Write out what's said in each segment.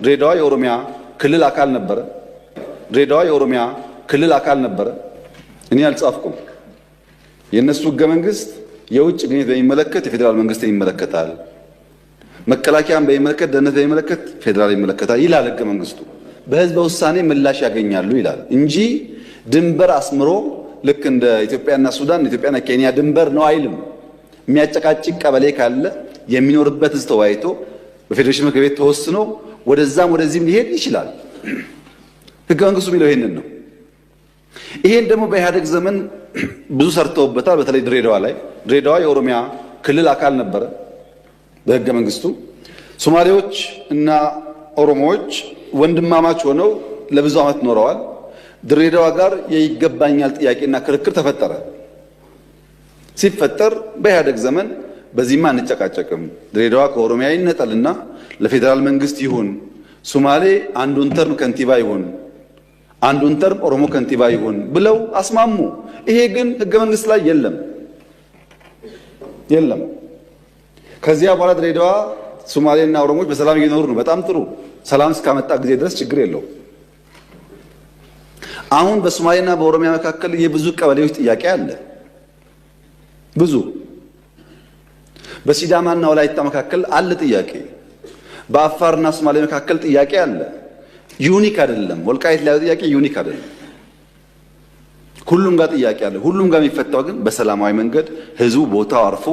ድሬዳዋ የኦሮሚያ ክልል አካል ነበረ። ድሬዳዋ የኦሮሚያ ክልል አካል ነበረ። እኔ አልጻፍኩም። የነሱ ህገ መንግስት የውጭ ግንኙነት በሚመለከት የፌዴራል መንግስትን ይመለከታል፣ መከላከያን በሚመለከት ደህንነት በሚመለከት ፌዴራል ይመለከታል ይላል ህገ መንግስቱ። በህዝበ ውሳኔ ምላሽ ያገኛሉ ይላል እንጂ ድንበር አስምሮ ልክ እንደ ኢትዮጵያና ሱዳን ኢትዮጵያና ኬንያ ድንበር ነው አይልም። የሚያጨቃጭቅ ቀበሌ ካለ የሚኖርበት ህዝብ ተወያይቶ በፌዴሬሽን ምክር ቤት ተወስኖ ወደዛም ወደዚህም ሊሄድ ይችላል። ህገ መንግስቱ የሚለው ይሄንን ነው። ይሄን ደግሞ በኢህአደግ ዘመን ብዙ ሰርተውበታል። በተለይ ድሬዳዋ ላይ ድሬዳዋ የኦሮሚያ ክልል አካል ነበረ በህገ መንግስቱ። ሶማሌዎች እና ኦሮሞዎች ወንድማማች ሆነው ለብዙ ዓመት ኖረዋል። ድሬዳዋ ጋር የይገባኛል ጥያቄና ክርክር ተፈጠረ። ሲፈጠር በኢህአደግ ዘመን በዚህማ አንጨቃጨቅም፣ ድሬዳዋ ከኦሮሚያ ይነጠልና ለፌዴራል መንግስት ይሁን፣ ሶማሌ አንዱን ተርም ከንቲባ ይሁን፣ አንዱን ተርም ኦሮሞ ከንቲባ ይሁን ብለው አስማሙ። ይሄ ግን ህገ መንግስት ላይ የለም። ከዚያ በኋላ ድሬዳዋ ሶማሌና ኦሮሞዎች በሰላም እየኖሩ ነው። በጣም ጥሩ። ሰላም እስካመጣ ጊዜ ድረስ ችግር የለውም። አሁን በሶማሌና በኦሮሚያ መካከል የብዙ ቀበሌዎች ጥያቄ አለ። ብዙ በሲዳማና ወላይታ መካከል አለ ጥያቄ። በአፋርና ሶማሌ መካከል ጥያቄ አለ። ዩኒክ አይደለም። ወልቃይት ላይ ጥያቄ ዩኒክ አይደለም። ሁሉም ጋር ጥያቄ አለ። ሁሉም ጋር የሚፈታው ግን በሰላማዊ መንገድ ህዝቡ ቦታው አርፎ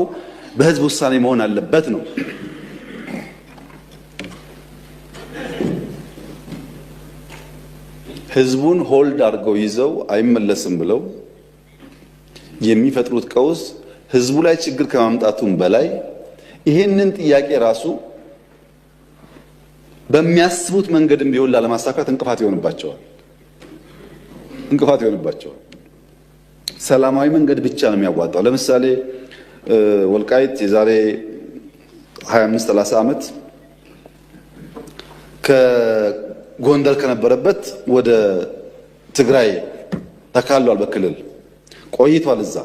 በህዝብ ውሳኔ መሆን አለበት ነው። ህዝቡን ሆልድ አድርገው ይዘው አይመለስም ብለው የሚፈጥሩት ቀውስ ህዝቡ ላይ ችግር ከማምጣቱም በላይ ይሄንን ጥያቄ ራሱ በሚያስቡት መንገድም ቢሆን ላለማሳካት እንቅፋት ይሆንባቸዋል። ሰላማዊ መንገድ ብቻ ነው የሚያዋጣው። ለምሳሌ ወልቃይት የዛሬ 25-30 ዓመት ከጎንደር ከነበረበት ወደ ትግራይ ተካሏል። በክልል ቆይቷል እዛ።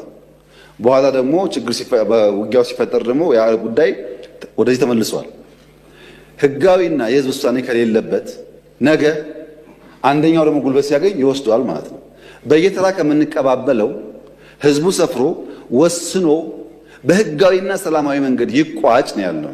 በኋላ ደግሞ ችግር በውጊያው ሲፈጠር ደግሞ ያ ጉዳይ ወደዚህ ተመልሷል። ህጋዊና የህዝብ ውሳኔ ከሌለበት ነገ አንደኛው ደግሞ ጉልበት ሲያገኝ ይወስዷል ማለት ነው። በየተራ ከምንቀባበለው ህዝቡ ሰፍሮ ወስኖ በህጋዊና ሰላማዊ መንገድ ይቋጭ ነው ያለው።